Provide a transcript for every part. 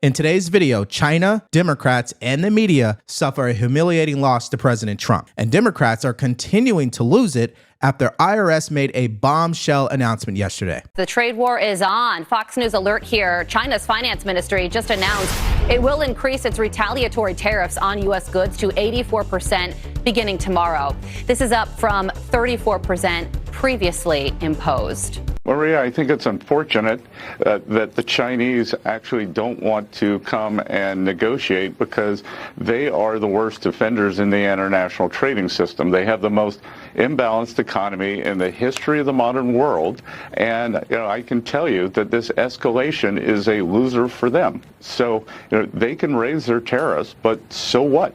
In today's video, China, Democrats, and the media suffer a humiliating loss to President Trump. And Democrats are continuing to lose it after IRS made a bombshell announcement yesterday. The trade war is on. Fox News alert here. China's finance ministry just announced it will increase its retaliatory tariffs on U.S. goods to 84% beginning tomorrow. This is up from 34% previously imposed. Maria, I think it's unfortunate that the Chinese actually don't want to come and negotiate because they are the worst offenders in the international trading system. They have the most imbalanced economy in the history of the modern world. And, I can tell you that this escalation is a loser for them. So, they can raise their tariffs, but so what?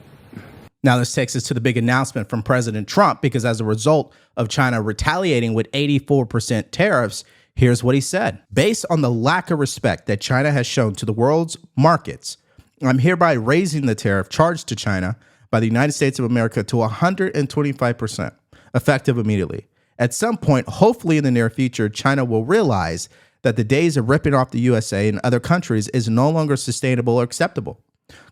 Now, this takes us to the big announcement from President Trump, because as a result of China retaliating with 84% tariffs, here's what he said. Based on the lack of respect that China has shown to the world's markets, I'm hereby raising the tariff charged to China by the United States of America to 125%, effective immediately. At some point, hopefully in the near future, China will realize that the days of ripping off the USA and other countries is no longer sustainable or acceptable.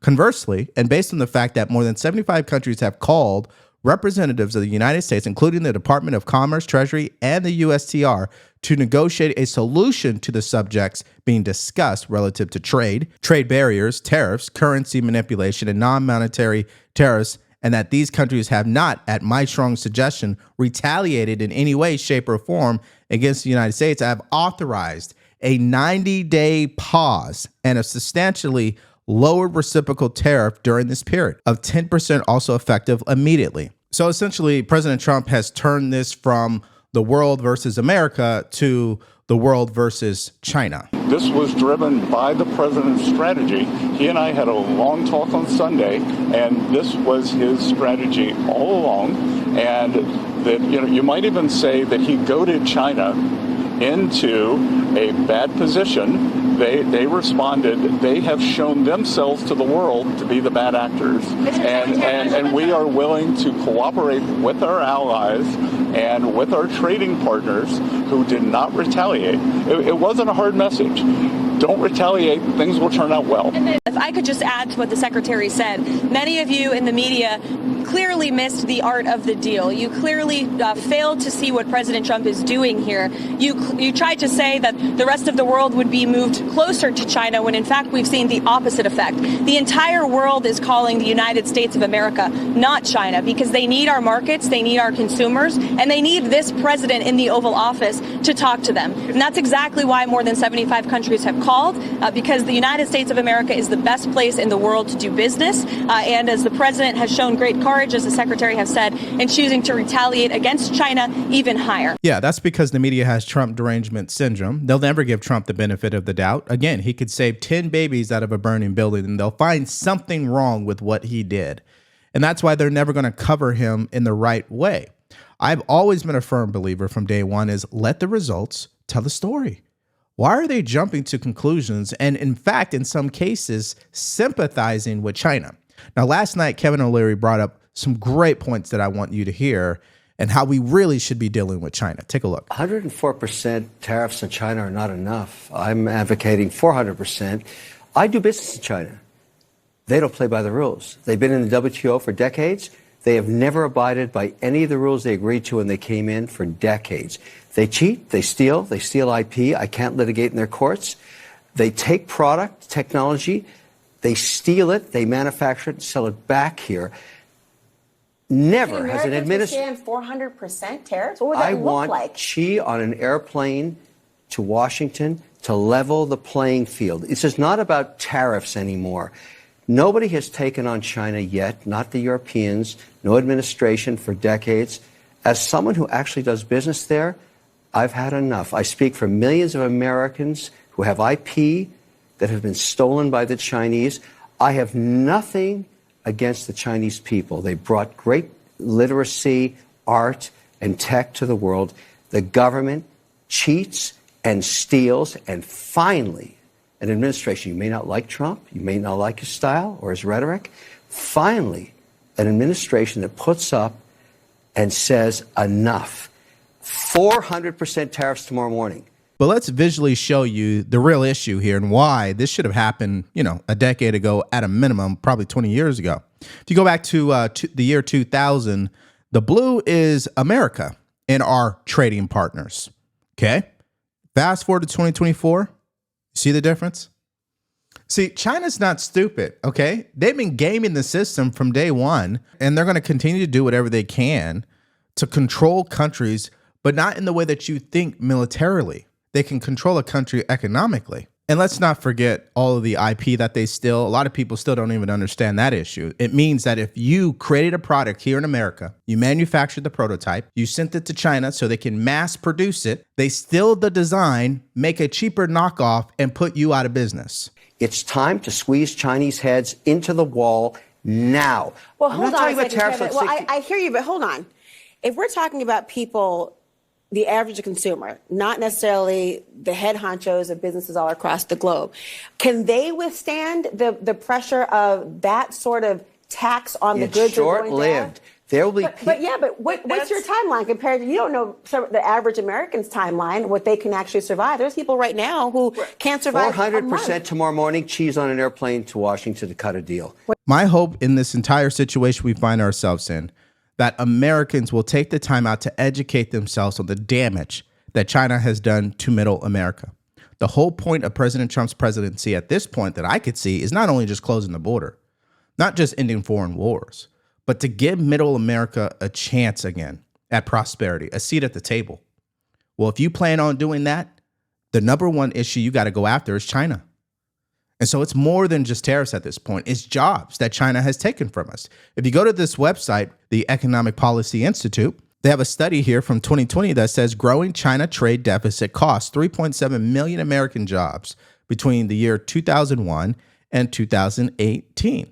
Conversely, and based on the fact that more than 75 countries have called representatives of the United States, including the Department of Commerce, Treasury, and the USTR, to negotiate a solution to the subjects being discussed relative to trade barriers, tariffs, currency manipulation, and non-monetary tariffs, and that these countries have not, at my strong suggestion, retaliated in any way, shape, or form against the United States, I have authorized a 90-day pause and a substantially lowered reciprocal tariff during this period of 10%, also effective immediately. So essentially, President Trump has turned this from the world versus America to the world versus China. This was driven by the president's strategy. He and I had a long talk on Sunday, and this was his strategy all along. And that, you might even say that he goaded China into a bad position. They responded. They have shown themselves to the world to be the bad actors. And we are willing to cooperate with our allies and with our trading partners who did not retaliate. It wasn't a hard message. Don't retaliate. Things will turn out well. If I could just add to what the secretary said, many of you in the media clearly missed the art of the deal. You clearly failed to see what President Trump is doing here. You tried to say that the rest of the world would be moved closer to China when in fact we've seen the opposite effect. The entire world is calling the United States of America, not China, because they need our markets, they need our consumers, and they need this president in the Oval Office to talk to them. And that's exactly why more than 75 countries have called, because the United States of America is the best place in the world to do business. And as the president has shown great courage, as the secretary has said, in choosing to retaliate against China even higher. Yeah, that's because the media has Trump derangement syndrome. They'll never give Trump the benefit of the doubt. Again, he could save 10 babies out of a burning building and they'll find something wrong with what he did. And that's why they're never going to cover him in the right way. I've always been a firm believer from day one is let the results tell the story. Why are they jumping to conclusions and, in fact, in some cases, sympathizing with China? Now, last night, Kevin O'Leary brought up some great points that I want you to hear and how we really should be dealing with China. Take a look. 104% tariffs in China are not enough. I'm advocating 400%. I do business in China. They don't play by the rules. They've been in the WTO for decades. They have never abided by any of the rules they agreed to when they came in for decades. They cheat, they steal IP. I can't litigate in their courts. They take product, technology, they steal it, they manufacture it, and sell it back here. Never has an administration 400% tariffs. What would that look like? I want Xi on an airplane to Washington to level the playing field. This is not about tariffs anymore. Nobody has taken on China yet, not the Europeans, no administration for decades. As someone who actually does business there, I've had enough. I speak for millions of Americans who have IP that have been stolen by the Chinese. I have nothing against the Chinese people. They brought great literacy, art, and tech to the world. The government cheats and steals, and finally, an administration, you may not like Trump, you may not like his style or his rhetoric, finally, an administration that puts up and says enough. 400% tariffs tomorrow morning. But let's visually show you the real issue here and why this should have happened, a decade ago at a minimum, probably 20 years ago. If you go back to the year 2000, the blue is America and our trading partners. Okay. Fast forward to 2024. See the difference? See, China's not stupid, okay? They've been gaming the system from day one, and they're going to continue to do whatever they can to control countries, but not in the way that you think militarily. They can control a country economically. And let's not forget all of the IP that they steal. A lot of people still don't even understand that issue. It means that if you created a product here in America, you manufactured the prototype, you sent it to China so they can mass produce it, they steal the design, make a cheaper knockoff, and put you out of business. It's time to squeeze Chinese heads into the wall now. Well, hold on a second, tariffs Kevin. Well, I hear you, but hold on. If we're talking about people, the average consumer, not necessarily the head honchos of businesses all across the globe, can they withstand the pressure of that sort of tax on the goods? It's short-lived. There will be but what's your timeline compared to, you don't know the average American's timeline, what they can actually survive. There's people right now who can't survive 400% tomorrow morning, cheese on an airplane to Washington to cut a deal. My hope in this entire situation we find ourselves in, that Americans will take the time out to educate themselves on the damage that China has done to middle America. The whole point of President Trump's presidency at this point that I could see is not only just closing the border, not just ending foreign wars, but to give middle America a chance again at prosperity, a seat at the table. Well, if you plan on doing that, the number one issue you got to go after is China. And so it's more than just tariffs at this point. It's jobs that China has taken from us. If you go to this website, the Economic Policy Institute, they have a study here from 2020 that says growing China trade deficit cost 3.7 million American jobs between the year 2001 and 2018.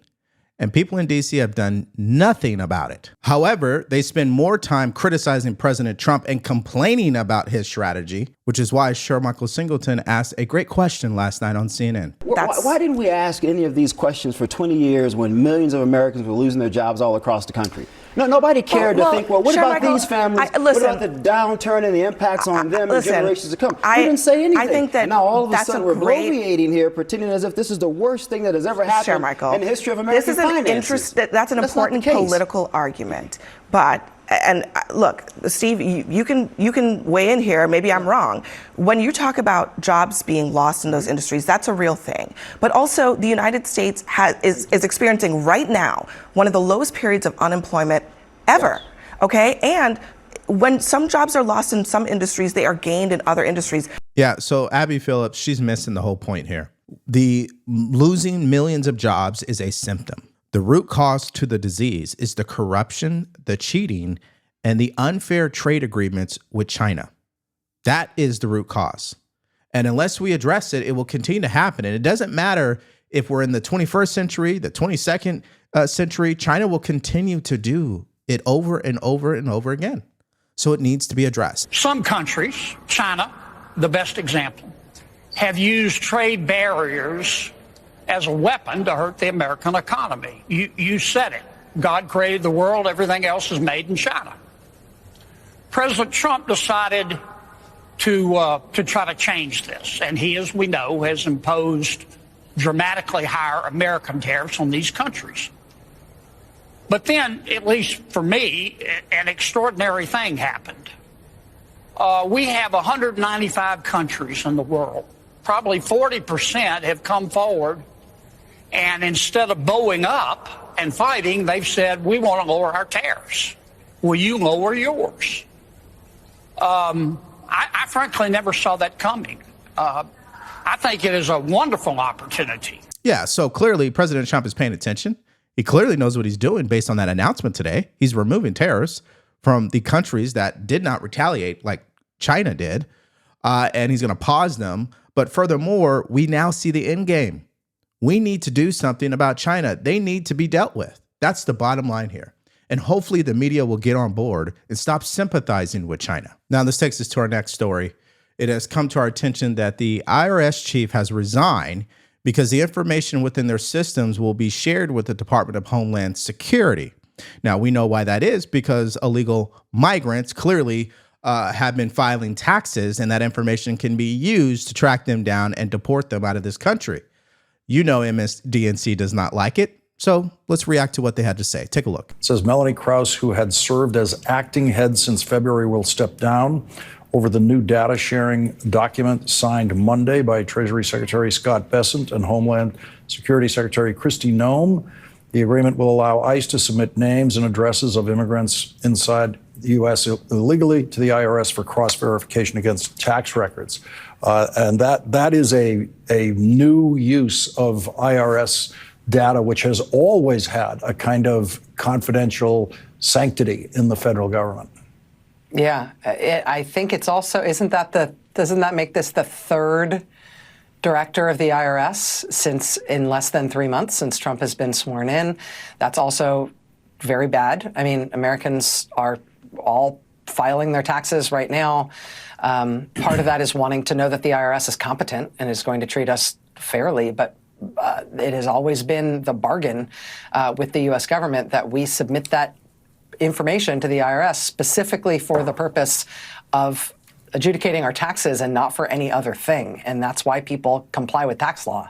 And people in D.C. have done nothing about it. However, they spend more time criticizing President Trump and complaining about his strategy, which is why Michael Singleton asked a great question last night on CNN. Why didn't we ask any of these questions for 20 years when millions of Americans were losing their jobs all across the country? No, nobody cared to think, what about these families? What about the downturn and the impacts on them and generations to come? We didn't say anything. I think that now all of a sudden we're bloviating here, pretending as if this is the worst thing that has ever happened in the history of American finances. That's an important political argument. But look, Steve, you can weigh in here. Maybe I'm wrong. When you talk about jobs being lost in those industries, that's a real thing. But also, the United States is experiencing right now one of the lowest periods of unemployment ever. Yes. Okay, and when some jobs are lost in some industries, they are gained in other industries. Yeah. So Abby Phillips, she's missing the whole point here. The losing millions of jobs is a symptom. The root cause to the disease is the corruption, the cheating, and the unfair trade agreements with China. That is the root cause. And unless we address it, it will continue to happen. And it doesn't matter if we're in the 21st century, the 22nd century, China will continue to do it over and over and over again. So it needs to be addressed. Some countries, China, the best example, have used trade barriers as a weapon to hurt the American economy. You said it. God created the world. Everything else is made in China. President Trump decided to try to change this. And he, as we know, has imposed dramatically higher American tariffs on these countries. But then, at least for me, an extraordinary thing happened. We have 195 countries in the world. Probably 40% have come forward, and instead of bowing up and fighting, they've said, we want to lower our tariffs. Will you lower yours? I frankly never saw that coming. I think it is a wonderful opportunity. Yeah, so clearly President Trump is paying attention. He clearly knows what he's doing based on that announcement today. He's removing tariffs from the countries that did not retaliate like China did, and he's going to pause them. But furthermore, we now see the end game. We need to do something about China. They need to be dealt with. That's the bottom line here. And hopefully the media will get on board and stop sympathizing with China. Now, this takes us to our next story. It has come to our attention that the IRS chief has resigned because the information within their systems will be shared with the Department of Homeland Security. Now, we know why that is, because illegal migrants clearly have been filing taxes, and that information can be used to track them down and deport them out of this country. You know, MSDNC does not like it. So let's react to what they had to say. Take a look. It says Melanie Krause, who had served as acting head since February, will step down over the new data sharing document signed Monday by Treasury Secretary Scott Bessent and Homeland Security Secretary Kristi Noem. The agreement will allow ICE to submit names and addresses of immigrants inside the U.S. illegally to the IRS for cross-verification against tax records. And that is a new use of IRS data, which has always had a kind of confidential sanctity in the federal government. Yeah, I think it's also, doesn't that make this the third director of the IRS since in less than 3 months since Trump has been sworn in? That's also very bad. I mean, Americans are all filing their taxes right now. Part of that is wanting to know that the IRS is competent and is going to treat us fairly, but it has always been the bargain with the U.S. government that we submit that information to the IRS specifically for the purpose of adjudicating our taxes and not for any other thing. And that's why people comply with tax law.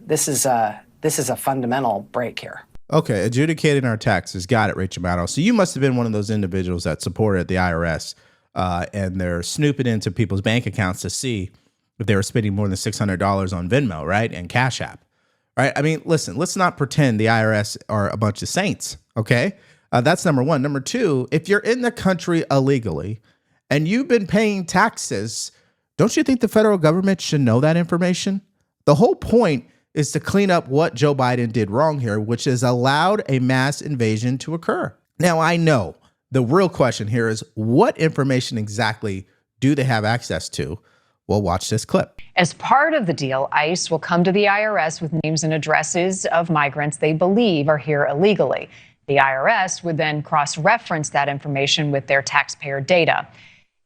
This is a fundamental break here. Okay, adjudicating our taxes. Got it, Rachel Maddow. So you must have been one of those individuals that supported the IRS and they're snooping into people's bank accounts to see if they were spending more than $600 on Venmo, right? And Cash App, right? I mean, listen, let's not pretend the IRS are a bunch of saints, okay? That's number one. Number two, if you're in the country illegally and you've been paying taxes, don't you think the federal government should know that information? The whole point is to clean up what Joe Biden did wrong here, which has allowed a mass invasion to occur. Now, I know the real question here is what information exactly do they have access to? Well, watch this clip. As part of the deal, ICE will come to the IRS with names and addresses of migrants they believe are here illegally. The IRS would then cross-reference that information with their taxpayer data.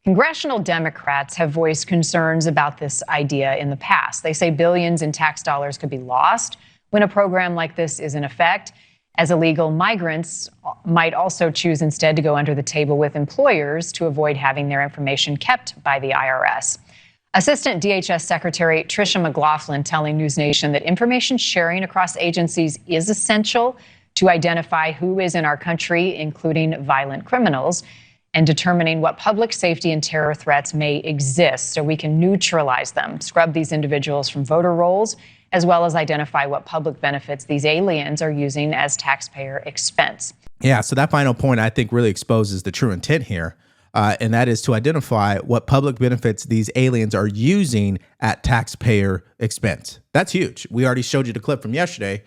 Congressional Democrats have voiced concerns about this idea in the past. They say billions in tax dollars could be lost when a program like this is in effect, as illegal migrants might also choose instead to go under the table with employers to avoid having their information kept by the IRS. Assistant DHS Secretary Tricia McLaughlin telling News Nation that information sharing across agencies is essential to identify who is in our country, including violent criminals, and determining what public safety and terror threats may exist so we can neutralize them, scrub these individuals from voter rolls, as well as identify what public benefits these aliens are using as taxpayer expense. Yeah, so that final point, I think, really exposes the true intent here. And that is to identify what public benefits these aliens are using at taxpayer expense. That's huge. We already showed you the clip from yesterday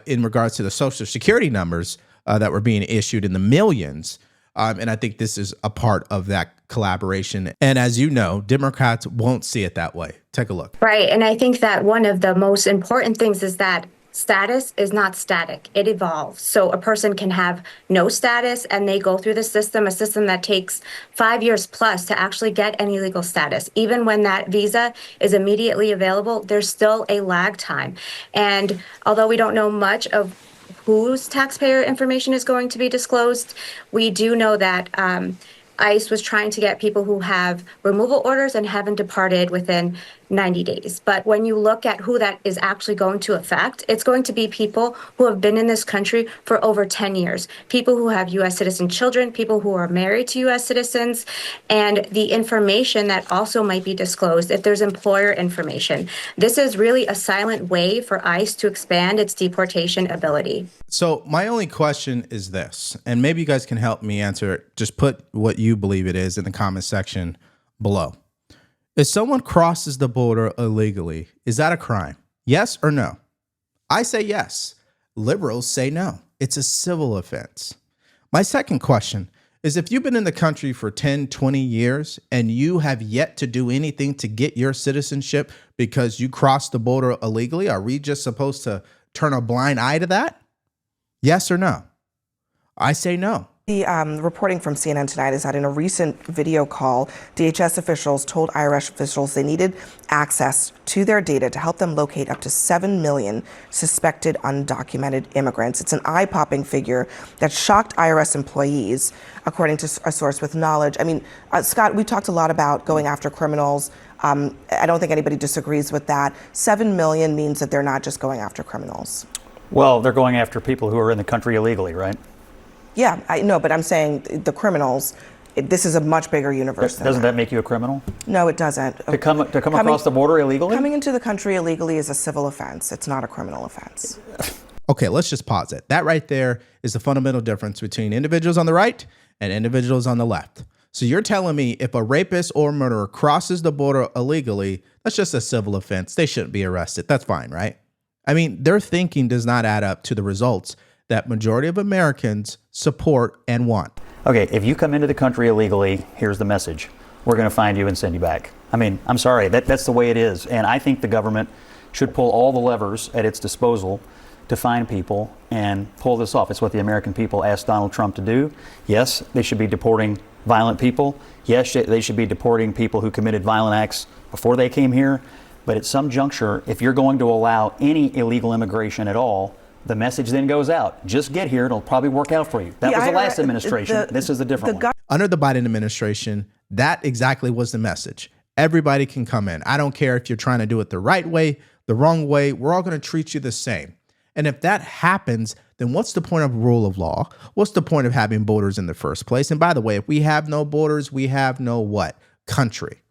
in regards to the Social Security numbers that were being issued in the millions. And I think this is a part of that collaboration. And as you know, Democrats won't see it that way. Take a look. Right. And I think that one of the most important things is that status is not static. It evolves. So a person can have no status and they go through the system, a system that takes 5 years plus to actually get any legal status. Even when that visa is immediately available, there's still a lag time. And although we don't know much of whose taxpayer information is going to be disclosed, we do know that ICE was trying to get people who have removal orders and haven't departed within 90 days. But when you look at who that is actually going to affect, it's going to be people who have been in this country for over 10 years, people who have U.S. citizen children, people who are married to U.S. citizens, and the information that also might be disclosed if there's employer information. This is really a silent way for ICE to expand its deportation ability. So my only question is this, and maybe you guys can help me answer it. Just put what you believe it is in the comment section below. If someone crosses the border illegally, is that a crime? Yes or no? I say yes. Liberals say no. It's a civil offense. My second question is if you've been in the country for 10, 20 years and you have yet to do anything to get your citizenship because you crossed the border illegally, are we just supposed to turn a blind eye to that? Yes or no? I say no. The reporting from CNN tonight is that in a recent video call, DHS officials told IRS officials they needed access to their data to help them locate up to 7 million suspected undocumented immigrants. It's an eye-popping figure that shocked IRS employees, according to a source with knowledge. I mean, Scott, we talked a lot about going after criminals. I don't think anybody disagrees with that. 7 million means that they're not just going after criminals. Well, they're going after people who are in the country illegally, right? Yeah, I know, but I'm saying the criminals, this is a much bigger universe. Doesn't that make you a criminal? No, it doesn't. To come across the border illegally? Coming into the country illegally is a civil offense. It's not a criminal offense. Okay, let's just pause it. That right there is the fundamental difference between individuals on the right and individuals on the left. So you're telling me if a rapist or murderer crosses the border illegally, that's just a civil offense. They shouldn't be arrested. That's fine, right? I mean, their thinking does not add up to the results that majority of Americans support and want. Okay, if you come into the country illegally, here's the message. We're going to find you and send you back. I mean, I'm sorry, that's the way it is. And I think the government should pull all the levers at its disposal to find people and pull this off. It's what the American people asked Donald Trump to do. Yes, they should be deporting violent people. Yes, they should be deporting people who committed violent acts before they came here. But at some juncture, if you're going to allow any illegal immigration at all, the message then goes out. Just get here. It'll probably work out for you. That was the last administration. This is a different one. Under the Biden administration, that exactly was the message. Everybody can come in. I don't care if you're trying to do it the right way, the wrong way. We're all going to treat you the same. And if that happens, then what's the point of rule of law? What's the point of having borders in the first place? And by the way, if we have no borders, we have no what? Country.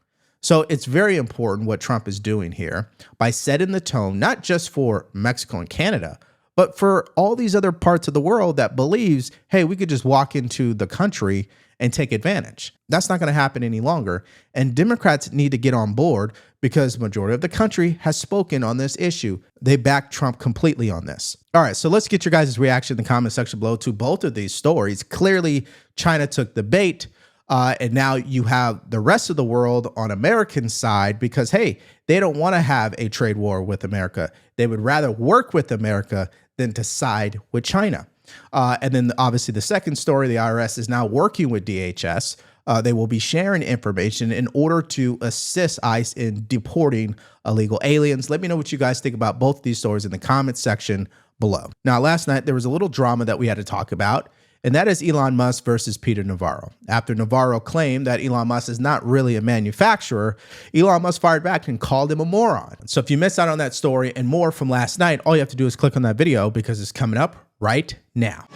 So it's very important what Trump is doing here by setting the tone, not just for Mexico and Canada, but for all these other parts of the world that believes, hey, we could just walk into the country and take advantage. That's not going to happen any longer. And Democrats need to get on board because the majority of the country has spoken on this issue. They back Trump completely on this. All right, so let's get your guys' reaction in the comment section below to both of these stories. Clearly, China took the bait. And now you have the rest of the world on American side because, hey, they don't want to have a trade war with America. They would rather work with America than to side with China. And then obviously the second story, the IRS is now working with DHS. They will be sharing information in order to assist ICE in deporting illegal aliens. Let me know what you guys think about both these stories in the comment section below. Now, last night, there was a little drama that we had to talk about, and that is Elon Musk versus Peter Navarro. After Navarro claimed that Elon Musk is not really a manufacturer, Elon Musk fired back and called him a moron. So if you missed out on that story and more from last night, all you have to do is click on that video because it's coming up right now.